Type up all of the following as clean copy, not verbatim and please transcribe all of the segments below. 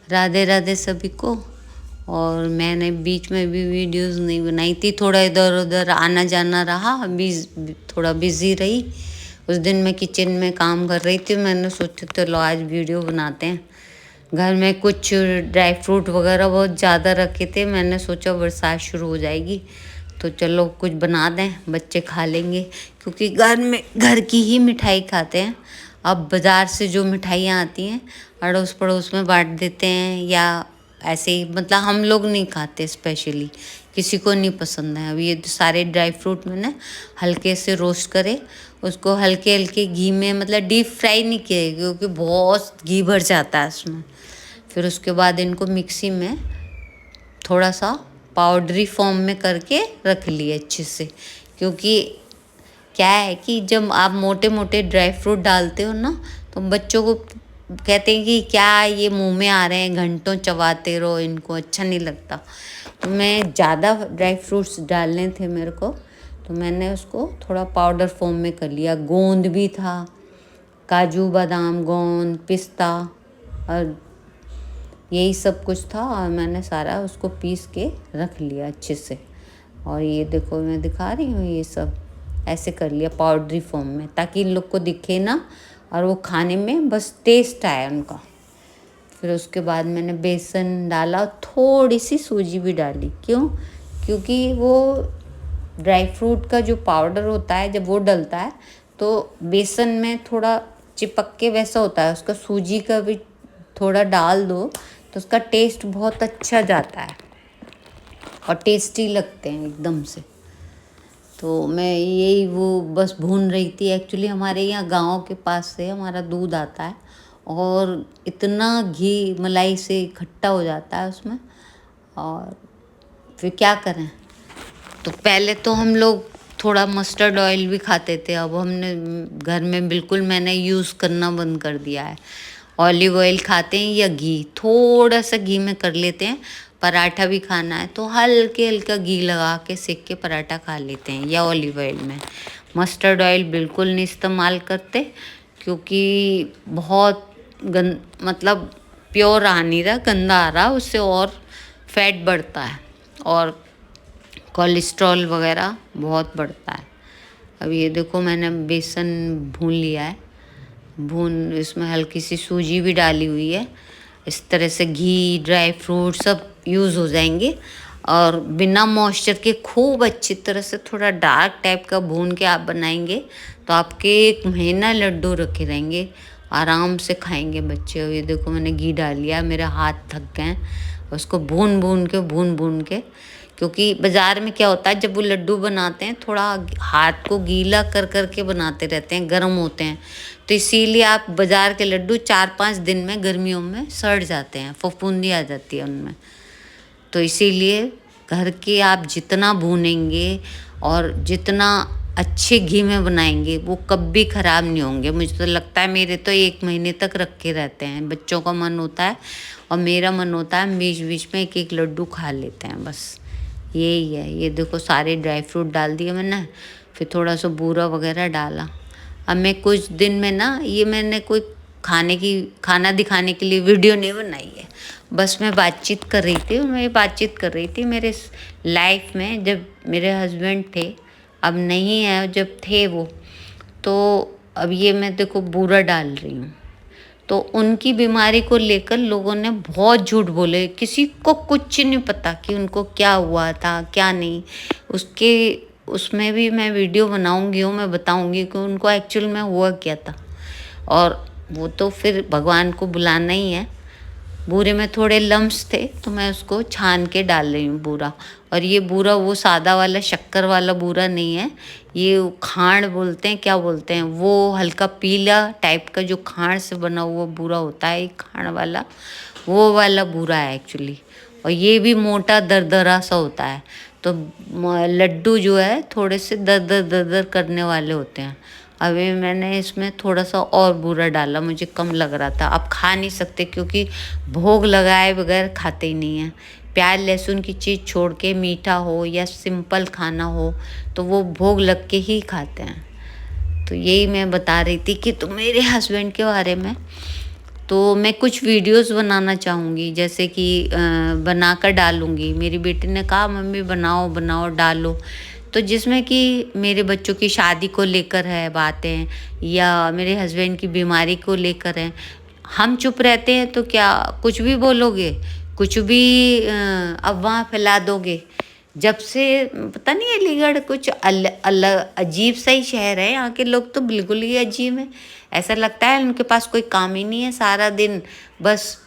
राधे राधे सभी को। और मैंने बीच में भी वीडियोस नहीं बनाई थी, थोड़ा इधर उधर आना जाना रहा, अभी थोड़ा बिजी रही। उस दिन मैं किचन में काम कर रही थी, मैंने सोचा चलो आज वीडियो बनाते हैं। घर में कुछ ड्राई फ्रूट वगैरह बहुत ज़्यादा रखे थे, मैंने सोचा बरसात शुरू हो जाएगी तो चलो कुछ बना दें, बच्चे खा लेंगे, क्योंकि घर की ही मिठाई खाते हैं। अब बाज़ार से जो मिठाइयाँ आती हैं अड़ोस पड़ोस में बांट देते हैं, या ऐसे ही मतलब हम लोग नहीं खाते, स्पेशली किसी को नहीं पसंद है। अब ये सारे ड्राई फ्रूट मैंने हल्के से रोस्ट करे, उसको हल्के हल्के घी में, मतलब डीप फ्राई नहीं किए क्योंकि बहुत घी भर जाता है उसमें। फिर उसके बाद इनको मिक्सी में थोड़ा सा पाउडरी फॉर्म में करके रख लिए अच्छे से, क्योंकि क्या है कि जब आप मोटे मोटे ड्राई फ्रूट डालते हो ना तो बच्चों को कहते हैं कि क्या ये मुंह में आ रहे हैं, घंटों चबाते रहो, इनको अच्छा नहीं लगता। तो मैं ज़्यादा ड्राई फ्रूट्स डालने थे मेरे को, तो मैंने उसको थोड़ा पाउडर फॉर्म में कर लिया। गोंद भी था, काजू बादाम गोंद पिस्ता और यही सब कुछ था, और मैंने सारा उसको पीस के रख लिया अच्छे से। और ये देखो मैं दिखा रही हूँ, ये सब ऐसे कर लिया पाउडरी फॉर्म में, ताकि इन लोग को दिखे ना और वो खाने में बस टेस्ट आए उनका। फिर उसके बाद मैंने बेसन डाला, थोड़ी सी सूजी भी डाली। क्यों? क्योंकि वो ड्राई फ्रूट का जो पाउडर होता है जब वो डलता है तो बेसन में थोड़ा चिपक के वैसा होता है, उसका सूजी का भी थोड़ा डाल दो तो उसका टेस्ट बहुत अच्छा जाता है और टेस्टी लगते हैं एकदम से। तो मैं यही वो बस भून रही थी। एक्चुअली हमारे यहाँ गांव के पास से हमारा दूध आता है और इतना घी मलाई से इकट्ठा हो जाता है उसमें। और फिर क्या करें, तो पहले तो हम लोग थोड़ा मस्टर्ड ऑयल भी खाते थे, अब हमने घर में बिल्कुल मैंने यूज़ करना बंद कर दिया है। ऑलिव ऑयल खाते हैं या घी, थोड़ा सा घी में कर लेते हैं। पराठा भी खाना है तो हल्के हल्का घी लगा के सेक के पराठा खा लेते हैं, या ऑलिव ऑयल में। मस्टर्ड ऑयल बिल्कुल नहीं इस्तेमाल करते, क्योंकि बहुत मतलब प्योर आ नहीं रहा, गंदा आ रहा, उससे और फैट बढ़ता है और कोलेस्ट्रॉल वगैरह बहुत बढ़ता है। अब ये देखो मैंने बेसन भून लिया है, इसमें हल्की सी सूजी भी डाली हुई है। इस तरह से घी ड्राई फ्रूट सब यूज़ हो जाएंगे, और बिना मॉइस्चर के खूब अच्छी तरह से थोड़ा डार्क टाइप का भून के आप बनाएंगे तो आपके 1 महीना लड्डू रखे रहेंगे, आराम से खाएंगे बच्चे। और ये देखो मैंने घी डाल लिया, मेरे हाथ थक गए उसको भून भून के, क्योंकि बाज़ार में क्या होता है जब वो लड्डू बनाते हैं थोड़ा हाथ को गीला कर कर के बनाते रहते हैं, गर्म होते हैं, तो इसीलिए आप बाज़ार के लड्डू 4-5 दिन में गर्मियों में सड़ जाते हैं, फफूंदी आ जाती है उनमें। तो इसीलिए घर के आप जितना भूनेंगे और जितना अच्छे घी में बनाएंगे वो कभी ख़राब नहीं होंगे। मुझे तो लगता है मेरे तो 1 महीने तक रखे रहते हैं। बच्चों का मन होता है और मेरा मन होता है, बीच बीच में एक एक लड्डू खा लेते हैं, बस यही है। ये देखो सारे ड्राई फ्रूट डाल दिए मैंने, फिर थोड़ा सा बूरा वगैरह डाला। अब मैं कुछ दिन में ना, ये मैंने कोई खाना दिखाने के लिए वीडियो नहीं बनाई है, बस मैं बातचीत कर रही थी मेरे लाइफ में जब मेरे हस्बैंड थे, अब नहीं है, जब थे वो, तो अब ये मैं देखो बूरा डाल रही हूँ। तो उनकी बीमारी को लेकर लोगों ने बहुत झूठ बोले, किसी को कुछ नहीं पता कि उनको क्या हुआ था क्या नहीं। उसमें भी मैं वीडियो बनाऊंगी और मैं बताऊंगी कि उनको एक्चुअल में हुआ क्या था। और वो तो फिर भगवान को बुलाना ही है। बूरे में थोड़े लम्स थे तो मैं उसको छान के डाल रही हूँ बूरा। और ये बूरा वो सादा वाला शक्कर वाला बूरा नहीं है, ये खांड बोलते हैं, क्या बोलते हैं वो, हल्का पीला टाइप का जो खांड से बना हुआ बूरा होता है, एक खांड वाला, वो वाला बूरा है एक्चुअली। और ये भी मोटा दरदरा सा होता है, तो लड्डू जो है थोड़े से दर करने वाले होते हैं। अभी मैंने इसमें थोड़ा सा और बूरा डाला, मुझे कम लग रहा था। अब खा नहीं सकते क्योंकि भोग लगाए बगैर खाते ही नहीं हैं। प्याज लहसुन की चीज़ छोड़ के मीठा हो या सिंपल खाना हो तो वो भोग लग के ही खाते हैं। तो यही मैं बता रही थी कि तो मेरे हस्बैंड के बारे में, तो मैं कुछ वीडियोस बनाना चाहूँगी, जैसे कि बनाकर डालूँगी। मेरी बेटी ने कहा मम्मी बनाओ बनाओ डालो, तो जिसमें कि मेरे बच्चों की शादी को लेकर है बातें, या मेरे हस्बैंड की बीमारी को लेकर है। हम चुप रहते हैं तो क्या कुछ भी बोलोगे, कुछ भी अफवाह फैला दोगे। जब से पता नहीं, अलीगढ़ कुछ अलग अजीब सा ही शहर है। यहाँ के लोग तो बिल्कुल ही अजीब हैं। ऐसा लगता है उनके पास कोई काम ही नहीं है, सारा दिन बस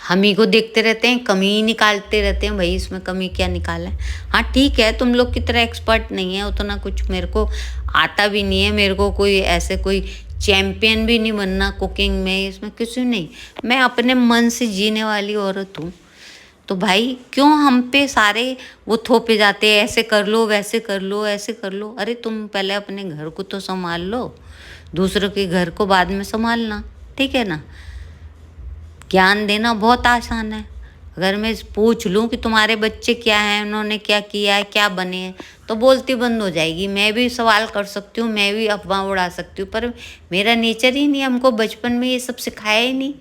हम ही को देखते रहते हैं, कमी ही निकालते रहते हैं। भाई इसमें कमी क्या निकाला है। हाँ ठीक है, तुम लोग की तरह एक्सपर्ट नहीं है उतना, कुछ मेरे को आता भी नहीं है। मेरे को कोई ऐसे कोई चैम्पियन भी नहीं बनना कुकिंग में, इसमें कुछ नहीं। मैं अपने मन से जीने वाली औरत हूँ। तो भाई क्यों हम पे सारे वो थोपे जाते हैं, ऐसे कर लो वैसे कर लो ऐसे कर लो। अरे तुम पहले अपने घर को तो संभाल लो, दूसरों के घर को बाद में संभालना, ठीक है ना। ज्ञान देना बहुत आसान है। अगर मैं पूछ लूँ कि तुम्हारे बच्चे क्या हैं, उन्होंने क्या किया है, क्या बने हैं, तो बोलती बंद हो जाएगी। मैं भी सवाल कर सकती हूँ, मैं भी अफवाह उड़ा सकती हूँ, पर मेरा नेचर ही नहीं। हमको बचपन में ये सब सिखाया ही नहीं।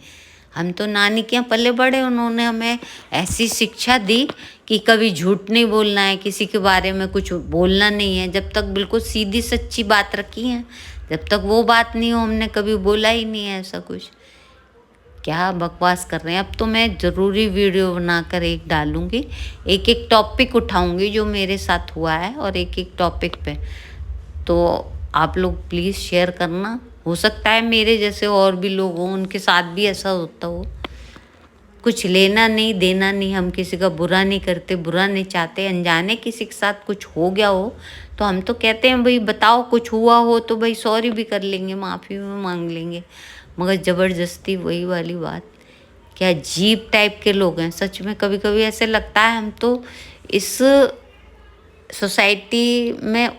हम तो नानी के यहाँ पले बड़े, उन्होंने हमें ऐसी शिक्षा दी कि कभी झूठ नहीं बोलना है, किसी के बारे में कुछ बोलना नहीं है। जब तक बिल्कुल सीधी सच्ची बात रखी है, जब तक वो बात नहीं हो, हमने कभी बोला ही नहीं है ऐसा कुछ। क्या बकवास कर रहे हैं। अब तो मैं ज़रूरी वीडियो बनाकर एक डालूँगी, एक एक टॉपिक उठाऊँगी जो मेरे साथ हुआ है, और एक एक टॉपिक पे तो आप लोग प्लीज़ शेयर करना। हो सकता है मेरे जैसे और भी लोग हों, उनके साथ भी ऐसा होता हो। कुछ लेना नहीं देना नहीं, हम किसी का बुरा नहीं करते, बुरा नहीं चाहते। अनजाने किसी के साथ कुछ हो गया हो तो हम तो कहते हैं भाई बताओ, कुछ हुआ हो तो भाई सॉरी भी कर लेंगे, माफ़ी भी मांग लेंगे। मगर ज़बरदस्ती वही वाली बात, क्या अजीब टाइप के लोग हैं सच में। कभी कभी ऐसे लगता है हम तो इस सोसाइटी में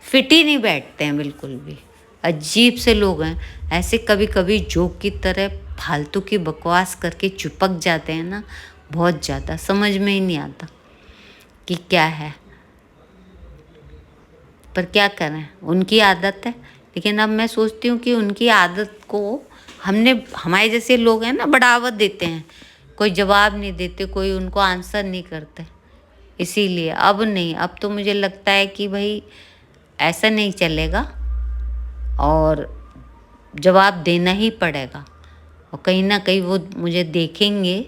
फिट ही नहीं बैठते हैं बिल्कुल भी। अजीब से लोग हैं ऐसे, कभी कभी जोक की तरह फालतू की बकवास करके चिपक जाते हैं ना, बहुत ज़्यादा समझ में ही नहीं आता कि क्या है। पर क्या करें, उनकी आदत है। लेकिन अब मैं सोचती हूँ कि उनकी आदत को हमारे जैसे लोग हैं ना बढ़ावा देते हैं, कोई जवाब नहीं देते, कोई उनको आंसर नहीं करते। इसीलिए अब नहीं, अब तो मुझे लगता है कि भाई ऐसा नहीं चलेगा और जवाब देना ही पड़ेगा। और कहीं ना कहीं वो मुझे देखेंगे,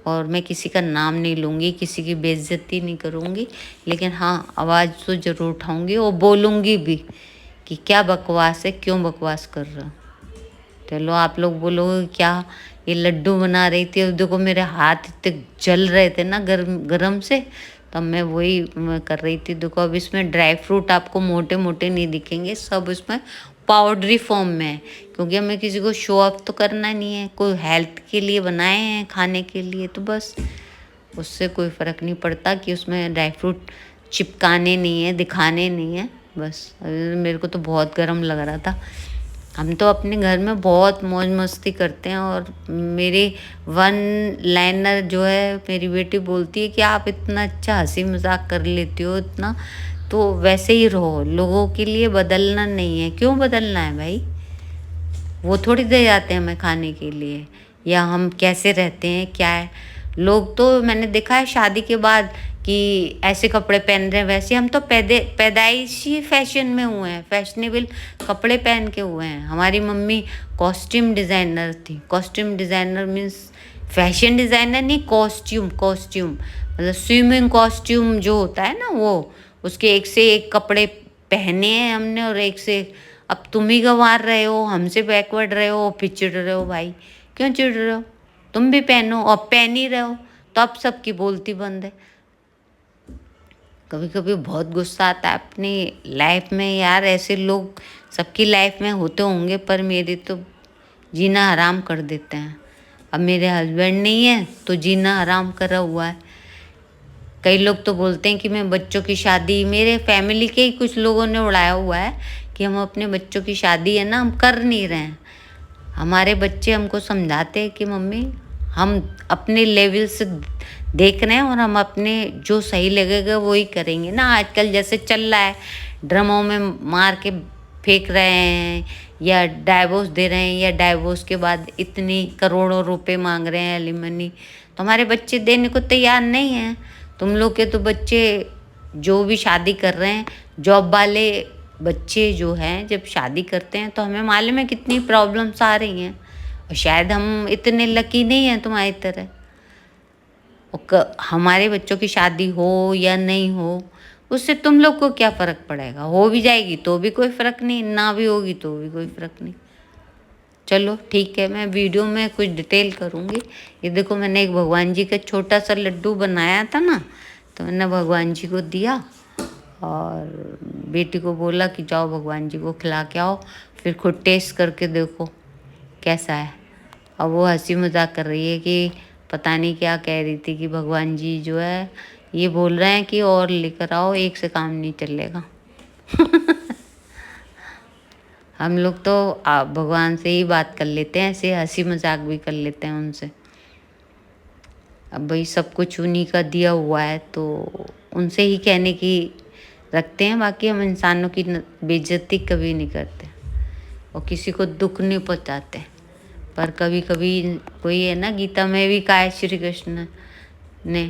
और मैं किसी का नाम नहीं लूँगी, किसी की बेइज्जती नहीं करूँगी, लेकिन हाँ आवाज़ तो ज़रूर उठाऊँगी और बोलूँगी भी कि क्या बकवास है, क्यों बकवास कर रहे हो। चलो आप लोग बोलोगे क्या ये लड्डू बना रही थी, और देखो मेरे हाथ इतने जल रहे थे ना गरम से, तब मैं वही कर रही थी। देखो अब इसमें ड्राई फ्रूट आपको मोटे मोटे नहीं दिखेंगे, सब इसमें पाउडरी फॉर्म में है, क्योंकि हमें किसी को शो ऑफ तो करना नहीं है। कोई हेल्थ के लिए बनाए हैं खाने के लिए, तो बस उससे कोई फ़र्क नहीं पड़ता कि उसमें ड्राई फ्रूट चिपकाने नहीं है, दिखाने नहीं है। बस मेरे को तो बहुत गर्म लग रहा था। हम तो अपने घर में बहुत मौज मस्ती करते हैं, और मेरे वन लाइनर जो है मेरी बेटी बोलती है कि आप इतना अच्छा हंसी मजाक कर लेती हो इतना, तो वैसे ही रहो, लोगों के लिए बदलना नहीं है। क्यों बदलना है भाई, वो थोड़ी दे जाते हैं हमें खाने के लिए, या हम कैसे रहते हैं क्या है। लोग तो मैंने देखा है शादी के बाद कि ऐसे कपड़े पहन रहे हैं वैसे। हम तो पैदाइशी फैशन में हुए हैं, फैशनेबल कपड़े पहन के हुए हैं। हमारी मम्मी कॉस्ट्यूम डिज़ाइनर थी। Costume designer means fashion designer नहीं, कॉस्ट्यूम मतलब स्विमिंग कॉस्ट्यूम जो होता है ना, वो उसके एक से एक कपड़े पहने हैं हमने, और एक से एक। अब तुम ही गंवार रहे हो, हमसे बैकवर्ड रहे हो, फिर चिढ़ रहे हो। भाई क्यों चिढ़ रहे हो, तुम भी पहनो, और पहन ही रहे हो, तो अब सबकी बोलती बंद है। कभी कभी बहुत गुस्सा आता है अपनी लाइफ में यार। ऐसे लोग सबकी लाइफ में होते होंगे, पर मेरी तो जीना हराम कर देते हैं। अब मेरे हस्बैंड नहीं है तो जीना हराम करा हुआ है। कई लोग तो बोलते हैं कि मैं बच्चों की शादी, मेरे फैमिली के ही कुछ लोगों ने उड़ाया हुआ है कि हम अपने बच्चों की शादी है ना हम कर नहीं रहे हैं। हमारे बच्चे हमको समझाते हैं कि मम्मी हम अपने लेवल से देख रहे हैं, और हम अपने जो सही लगेगा वो ही करेंगे ना। आजकल जैसे चल रहा है, ड्रमों में मार के फेंक रहे हैं, या डाइवोर्स दे रहे हैं, या डाइवोर्स के बाद इतनी करोड़ों रुपए मांग रहे हैं एलिमनी, तो हमारे बच्चे देने को तैयार नहीं हैं। तुम लोग के तो बच्चे जो भी शादी कर रहे हैं, जॉब वाले बच्चे जो हैं, जब शादी करते हैं तो हमें मालूम है कितनी प्रॉब्लम्स आ रही हैं, और शायद हम इतने लकी नहीं हैं तुम्हारी तरह। हमारे बच्चों की शादी हो या नहीं हो, उससे तुम लोग को क्या फ़र्क पड़ेगा। हो भी जाएगी तो भी कोई फ़र्क नहीं, ना भी होगी तो भी कोई फ़र्क नहीं। चलो ठीक है, मैं वीडियो में कुछ डिटेल करूँगी। ये देखो, मैंने एक भगवान जी का छोटा सा लड्डू बनाया था ना, तो मैंने भगवान जी को दिया और बेटी को बोला कि जाओ भगवान जी को खिला के आओ, फिर खुद टेस्ट करके देखो कैसा है। और वो हंसी मजाक कर रही है कि पता नहीं क्या कह रही थी कि भगवान जी जो है ये बोल रहे हैं कि और लेकर आओ, एक से काम नहीं चलेगा। हम लोग तो भगवान से ही बात कर लेते हैं, ऐसे हंसी मजाक भी कर लेते हैं उनसे। अब भाई सब कुछ उन्हीं का दिया हुआ है तो उनसे ही कहने की रखते हैं, बाकी हम इंसानों की बेइज्जती कभी नहीं करते और किसी को दुख नहीं पहुंचाते। पर कभी कभी कोई है ना, गीता में भी कहा है श्री कृष्ण ने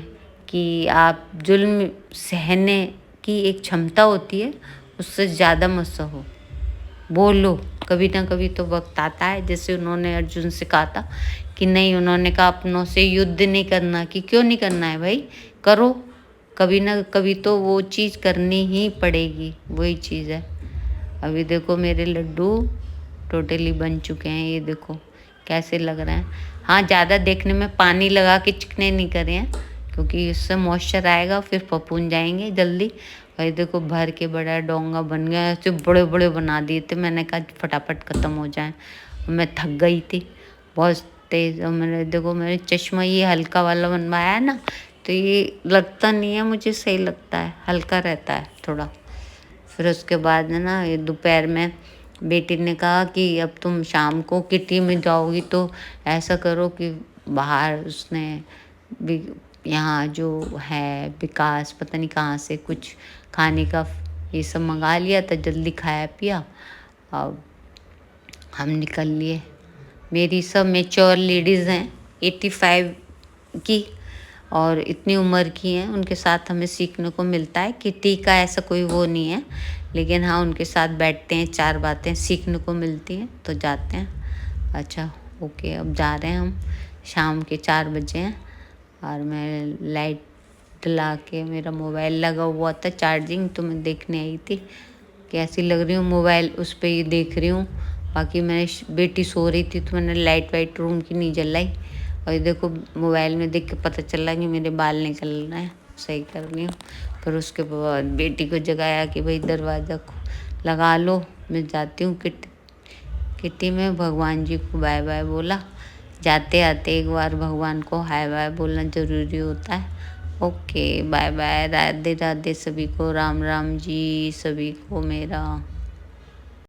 कि आप जुल्म सहने की एक क्षमता होती है, उससे ज़्यादा मत सहो, बोलो। कभी ना कभी तो वक्त आता है, जैसे उन्होंने अर्जुन से कहा था कि नहीं, उन्होंने कहा अपनों से युद्ध नहीं करना, कि क्यों नहीं करना है भाई, करो, कभी ना कभी तो वो चीज़ करनी ही पड़ेगी, वही चीज़ है। अभी देखो मेरे लड्डू टोटली बन चुके हैं, ये देखो कैसे लग रहे हैं। हाँ, ज़्यादा देखने में पानी लगा के चिकने नहीं करे हैं, क्योंकि इससे मॉइस्चर आएगा, फिर फपून जाएंगे जल्दी। और ये देखो भर के बड़ा डोंगा बन गया, ऐसे बड़े बड़े बना दिए थे, मैंने कहा फटाफट ख़त्म हो जाए, मैं थक गई थी बहुत तेज़। और मैंने देखो मेरे चश्मा ये हल्का वाला बनवाया है ना, तो ये लगता नहीं है, मुझे सही लगता है, हल्का रहता है थोड़ा। फिर उसके बाद है ना, ये दोपहर में बेटी ने कहा कि अब तुम शाम को किटी में जाओगी तो ऐसा करो कि बाहर उसने भी यहाँ जो है विकास पता नहीं कहाँ से कुछ खाने का ये सब मंगा लिया था, जल्दी खाया पिया। अब हम निकल लिए। मेरी सब मैच्योर लेडीज़ हैं 85 की और इतनी उम्र की हैं, उनके साथ हमें सीखने को मिलता है। किटी का ऐसा कोई वो नहीं है, लेकिन हाँ उनके साथ बैठते हैं, 4 बातें सीखने को मिलती हैं तो जाते हैं। अच्छा ओके, अब जा रहे हैं हम, शाम के 4 बजे हैं और मैं लाइट जला के, मेरा मोबाइल लगा हुआ था चार्जिंग, तो मैं देखने आई थी कैसी लग रही हूँ, मोबाइल उस पर ही देख रही हूँ। बाकी मैंने बेटी सो रही थी तो मैंने लाइट वाइट रूम की नहीं जलाई। और ये देखो मोबाइल में देख के पता चला कि मेरे बाल निकल रहे हैं, सही कर रही हूँ। फिर उसके बाद बेटी को जगाया कि भाई दरवाज़ा लगा लो, मैं जाती हूँ किटी में। भगवान जी को बाय बाय बोला, जाते आते एक बार भगवान को हाय बाय बोलना ज़रूरी होता है। Okay bye bye, Radhe Radhe सभी को, राम राम जी सभी को मेरा।